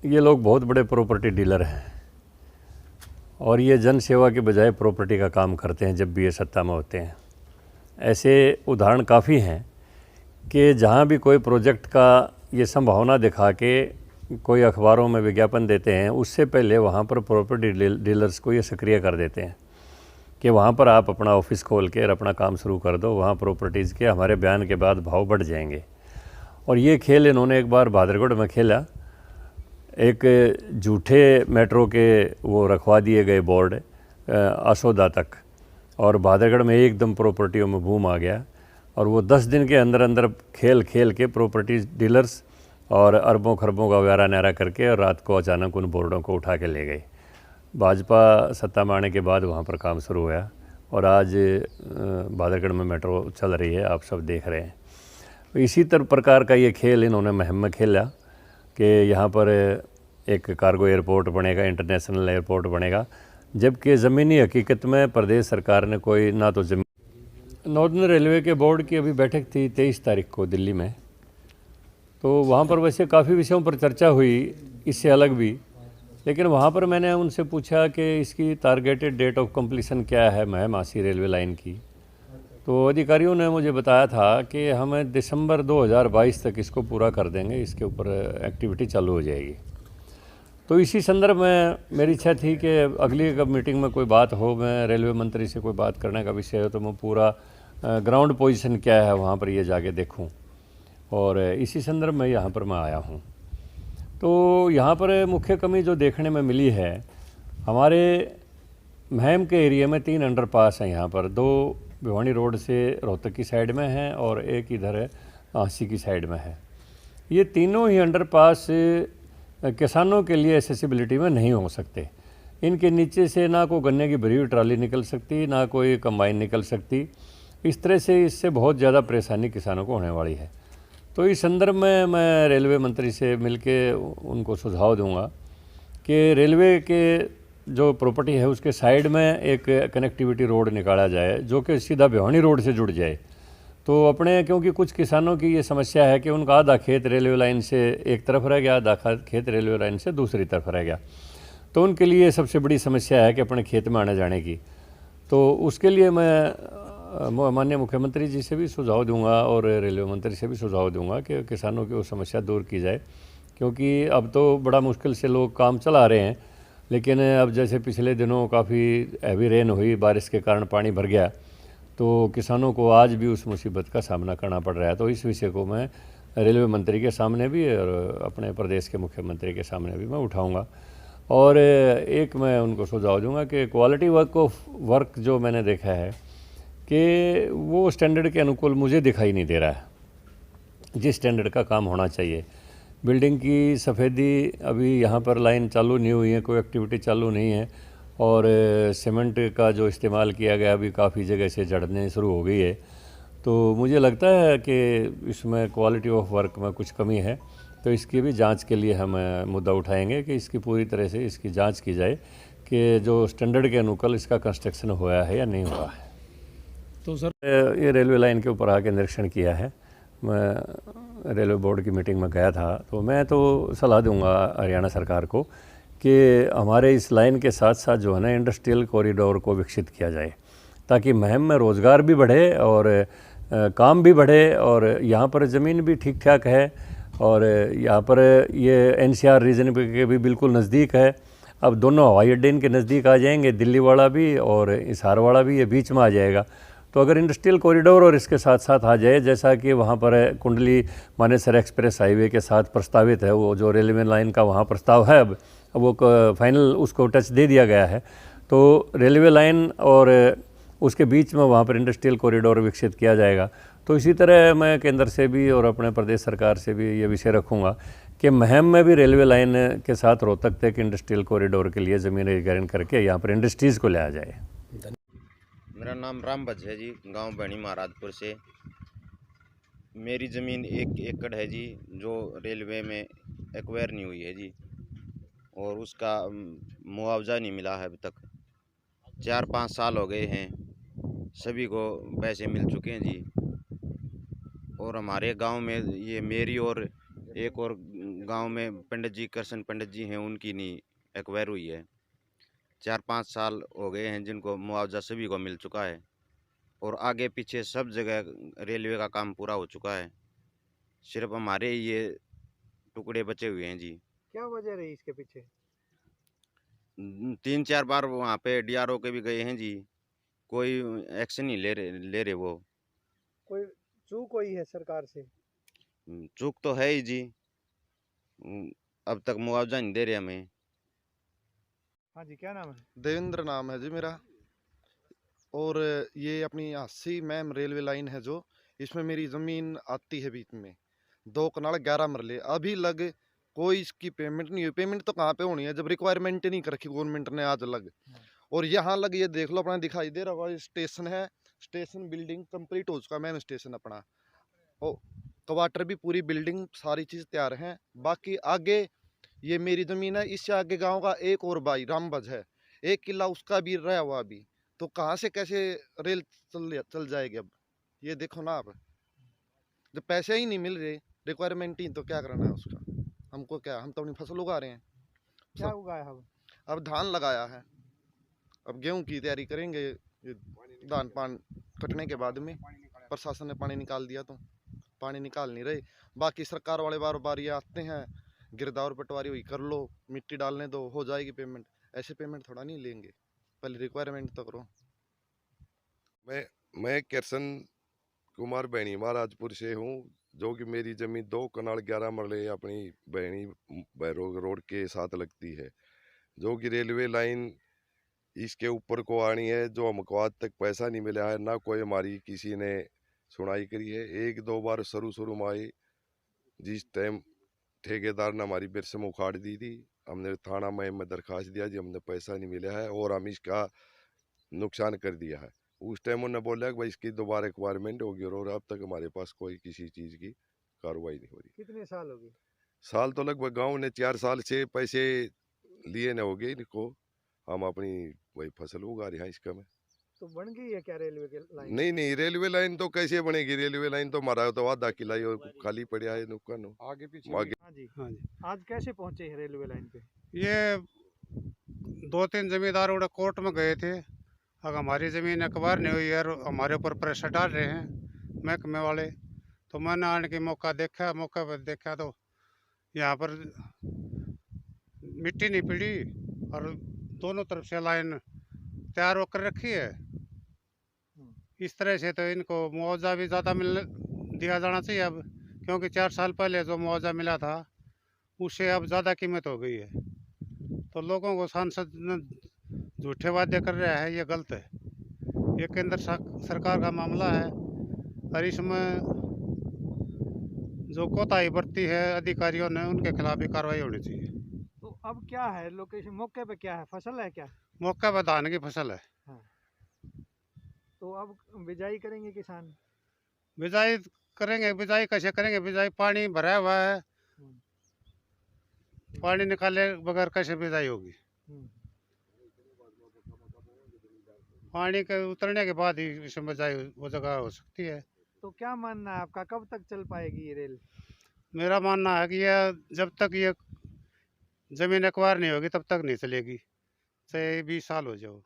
ये लोग बहुत बड़े प्रॉपर्टी डीलर हैं और ये जन सेवा के बजाय प्रॉपर्टी का काम करते हैं जब भी ये सत्ता में होते हैं। ऐसे उदाहरण काफ़ी हैं कि जहाँ भी कोई प्रोजेक्ट का ये संभावना दिखा के कोई अखबारों में विज्ञापन देते हैं, उससे पहले वहाँ पर प्रॉपर्टी डीलर्स को ये सक्रिय कर देते हैं कि वहाँ पर आप अपना ऑफिस खोल के और अपना काम शुरू कर दो, वहाँ प्रॉपर्टीज़ के हमारे बयान के बाद भाव बढ़ जाएंगे। और ये खेल इन्होंने एक बार बहादुरगढ़ में खेला। एक झूठे मेट्रो के वो रखवा दिए गए बोर्ड असोदा तक, और बहादुरगढ़ में एकदम प्रॉपर्टियों में बूम आ गया। और वो 10 दिन के अंदर अंदर खेल खेल के प्रॉपर्टी डीलर्स और अरबों खरबों का व्यारा न्यारा करके और रात को अचानक उन बोर्डों को उठा के ले गए। भाजपा सत्ता में आने के बाद वहाँ पर काम शुरू हुआ और आज बहादुरगढ़ में मेट्रो चल रही है, आप सब देख रहे हैं। इसी तरह प्रकार का ये खेल इन्होंने मुहिम में खेला कि यहाँ पर एक कार्गो एयरपोर्ट बनेगा, इंटरनेशनल एयरपोर्ट बनेगा, जबकि ज़मीनी हकीकत में प्रदेश सरकार ने कोई ना तो नॉर्दर्न रेलवे के बोर्ड की अभी बैठक थी 23 तारीख को दिल्ली में, तो वहाँ पर वैसे काफ़ी विषयों पर चर्चा हुई, इससे अलग भी। लेकिन वहाँ पर मैंने उनसे पूछा कि इसकी टारगेटेड डेट ऑफ कंप्लीशन क्या है महमासी रेलवे लाइन की, तो अधिकारियों ने मुझे बताया था कि हमें दिसंबर 2022 तक इसको पूरा कर देंगे, इसके ऊपर एक्टिविटी चालू हो जाएगी। तो इसी संदर्भ में मेरी इच्छा थी कि अगली कब मीटिंग में कोई बात हो, मैं रेलवे मंत्री से कोई बात करने का विषय हो, तो मैं पूरा ग्राउंड पोजीशन क्या है वहाँ पर ये जाके देखूँ, और इसी संदर्भ में यहाँ पर मैं आया हूँ। तो यहाँ पर मुख्य कमी जो देखने में मिली है, हमारे महम के एरिया में 3 अंडरपास हैं यहाँ पर, 2 भिवानी रोड से रोहतक की साइड में है और एक इधर है आंसी की साइड में है। ये तीनों ही अंडरपास किसानों के लिए एसेसिबिलिटी में नहीं हो सकते। इनके नीचे से ना कोई गन्ने की भरी हुई ट्राली निकल सकती, ना कोई कंबाइन निकल सकती। इस तरह से इससे बहुत ज़्यादा परेशानी किसानों को होने वाली है। तो इस संदर्भ में मैं रेलवे मंत्री से मिलके उनको सुझाव दूंगा कि रेलवे के जो प्रॉपर्टी है उसके साइड में एक कनेक्टिविटी रोड निकाला जाए जो कि सीधा भिवानी रोड से जुड़ जाए। तो अपने, क्योंकि कुछ किसानों की ये समस्या है कि उनका आधा खेत रेलवे लाइन से एक तरफ रह गया, आधा खेत रेलवे लाइन से दूसरी तरफ रह गया, तो उनके लिए सबसे बड़ी समस्या है कि अपने खेत में आने जाने की। तो उसके लिए मैं माननीय मुख्यमंत्री जी से भी सुझाव दूंगा और रेलवे मंत्री से भी सुझाव दूंगा कि किसानों की वो समस्या दूर की जाए, क्योंकि अब तो बड़ा मुश्किल से लोग काम चला रहे हैं। लेकिन अब जैसे पिछले दिनों काफ़ी हैवी रेन हुई, बारिश के कारण पानी भर गया, तो किसानों को आज भी उस मुसीबत का सामना करना पड़ रहा है। तो इस विषय को मैं रेलवे मंत्री के सामने भी और अपने प्रदेश के मुख्यमंत्री के सामने भी मैं उठाऊंगा। और एक मैं उनको सुझाव दूंगा कि क्वालिटी वर्क जो मैंने देखा है कि वो स्टैंडर्ड के अनुकूल मुझे दिखाई नहीं दे रहा है, जिस स्टैंडर्ड का काम होना चाहिए। बिल्डिंग की सफ़ेदी अभी यहाँ पर लाइन चालू नहीं हुई है, कोई एक्टिविटी चालू नहीं है, और सीमेंट का जो इस्तेमाल किया गया अभी काफ़ी जगह से झड़ने शुरू हो गई है। तो मुझे लगता है कि इसमें क्वालिटी ऑफ वर्क में कुछ कमी है, तो इसकी भी जांच के लिए हम मुद्दा उठाएंगे कि इसकी पूरी तरह से इसकी जांच की जाए कि जो स्टैंडर्ड के अनुकूल इसका कंस्ट्रक्शन हुआ है या नहीं हुआ है। तो सर ये रेलवे लाइन के ऊपर आके निरीक्षण किया है, मैं रेलवे बोर्ड की मीटिंग में गया था, तो मैं तो सलाह दूंगा हरियाणा सरकार को कि हमारे इस लाइन के साथ साथ जो है ना इंडस्ट्रियल कॉरिडोर को विकसित किया जाए, ताकि महम में रोज़गार भी बढ़े और काम भी बढ़े, और यहाँ पर ज़मीन भी ठीक ठाक है, और यहाँ पर ये NCR रीजन के भी बिल्कुल नज़दीक है। अब दोनों हवाई अड्डे इनके नज़दीक आ जाएंगे, दिल्ली वाला भी और हिसार वाला भी ये बीच में आ जाएगा। तो अगर इंडस्ट्रियल कॉरिडोर और इसके साथ साथ आ जाए, जैसा कि वहाँ पर कुंडली मानेसर एक्सप्रेस हाईवे के साथ प्रस्तावित है, वो जो रेलवे लाइन का वहाँ प्रस्ताव है, अब वो फाइनल उसको टच दे दिया गया है, तो रेलवे लाइन और उसके बीच में वहाँ पर इंडस्ट्रियल कॉरिडोर विकसित किया जाएगा। तो इसी तरह मैं केंद्र से भी और अपने प्रदेश सरकार से भी ये विषय रखूँगा कि महम में भी रेलवे लाइन के साथ रोहतक तक इंडस्ट्रियल कॉरिडोर के लिए ज़मीन अधिग्रहण करके यहाँ पर इंडस्ट्रीज़ को लाया जाए। मेरा नाम राम भज है जी, गांव बहनी महाराजपुर से। मेरी ज़मीन 1 एकड़ है जी, जो रेलवे में एक्वायर नहीं हुई है जी, और उसका मुआवजा नहीं मिला है अभी तक। 4-5 साल हो गए हैं, सभी को पैसे मिल चुके हैं जी। और हमारे गांव में ये मेरी और एक और गांव में पंडित जी कृष्ण पंडित जी हैं, उनकी नहीं एक्वायर हुई है। 4-5 साल हो गए हैं जिनको मुआवजा सभी को मिल चुका है और आगे पीछे सब जगह रेलवे का काम पूरा हो चुका है। सिर्फ हमारे ही ये टुकड़े बचे हुए हैं जी। क्या वजह रही इसके पीछे? 3-4 बार वहाँ पे डीआरओ के भी गए हैं जी, कोई एक्शन नहीं ले रहे वो। कोई चूक हुई है सरकार से? चूक तो है ही जी। अब तक मुआवजा नहीं दे रहे हमें। हाँ जी, क्या नाम है? देवेंद्र नाम है जी मेरा। और ये अपनी 80 मैम रेलवे लाइन है जो, इसमें मेरी ज़मीन आती है बीच में, 2 कनाल 11 मरले। अभी लग कोई इसकी पेमेंट नहीं हुई। पेमेंट तो कहाँ पे होनी है जब रिक्वायरमेंट नहीं कर रखी गवर्नमेंट ने आज लग। और यहाँ लग ये देख लो, अपना दिखाई दे रहा होगा स्टेशन है, स्टेशन बिल्डिंग कंप्लीट हो चुका मैम स्टेशन अपना। और क्वार्टर भी पूरी बिल्डिंग सारी चीज़ तैयार हैं। बाकी आगे ये मेरी ज़मीन है, इससे आगे गाँव का एक और भाई रामबज है, 1 किला उसका भी रहा हुआ अभी। तो कहाँ से कैसे रेल चल जाएगी अब? ये देखो ना आप, जब पैसे ही नहीं मिल रहे, रिक्वायरमेंट ही, तो क्या करना है उसका? हमको क्या, हम तो अपनी फसल उगा रहे हैं। क्या उगाया है? अब धान लगाया है, अब गेहूं की तैयारी करेंगे। ये धान पान कटने के बाद में प्रशासन ने पानी निकाल दिया, तो पानी निकाल नहीं रहे। बाकी सरकार वाले बार बार ये आते हैं, गिरदावर पटवारी हुई कर लो, मिट्टी डालने दो, हो जाएगी पेमेंट। ऐसे पेमेंट थोड़ा नहीं लेंगे, पहले रिक्वायरमेंट तो करो। मैं कृष्ण कुमार बहनी महाराजपुर से हूँ, जो कि मेरी ज़मीन 2 कनाल 11 मरले अपनी बहनी भैरों रोड के साथ लगती है, जो कि रेलवे लाइन इसके ऊपर को आनी है। जो हमको आज तक पैसा नहीं मिला है, ना कोई हमारी किसी ने सुनाई करी है। 1-2 बार शुरू में आई, जिस टाइम ठेकेदार ने हमारी बिरसम उखाड़ दी थी, हमने थाना में दरखास्त दिया जी हमने पैसा नहीं मिला है और हम इसका नुकसान कर दिया है। उस टाइम उन्होंने बोला कि भाई इसकी दोबारा रिक्वायरमेंट होगी, और अब तक हमारे पास कोई किसी चीज़ की कार्रवाई नहीं हो रही। कितने साल हो गए? साल तो लगभग गांव ने 4 साल से पैसे लिए न हो गए इनको। हम अपनी वही फसल उगा रहे हैं इसका में। तो बन गई है क्या रेलवे की लाइन? नहीं, रेलवे लाइन तो कैसे बनेगी? रेलवे लाइन तो हमारा तो आधा किला ही और खाली पड़ा है नुक्कड़ आगे पीछे आगे। हाँ जी, हाँ जी, आज कैसे पहुंचे हैं रेलवे लाइन पे? ये 2-3 जमींदार उड़े कोर्ट में गए थे। अगर हमारी ज़मीन अखबार नहीं हुई है और हमारे ऊपर प्रेशर डाल रहे हैं महकमे वाले, तो मैंने आने के मौका पर देखा तो यहाँ पर मिट्टी नहीं पड़ी और दोनों तरफ से लाइन तैयार होकर रखी है। इस तरह से तो इनको मुआवजा भी ज़्यादा दिया जाना चाहिए अब, क्योंकि 4 साल पहले जो मुआवजा मिला था उससे अब ज़्यादा कीमत हो गई है। तो लोगों को सांसद ने झूठे वादे कर रहा है, ये गलत है। ये केंद्र सरकार का मामला है और इसमें जो कोताही बरती है अधिकारियों ने, उनके खिलाफ भी कार्रवाई होनी चाहिए। तो अब क्या है लोकेशन, मौके पे क्या है, फसल है क्या? मौका पर धान की फसल है। तो अब बिजाई करेंगे किसान? बिजाई करेंगे, बिजाई कैसे करेंगे? बिजाई पानी भरा हुआ है, पानी निकाले बगैर कैसे बिजाई होगी? पानी के उतरने के बाद ही इसमें बिजाई वो जगह हो सकती है। तो क्या मानना है आपका, कब तक चल पाएगी ये रेल? मेरा मानना है कि यह जब तक ये ज़मीन एक्वायर नहीं होगी तब तक नहीं चलेगी, चाहे 20 साल हो जाओ।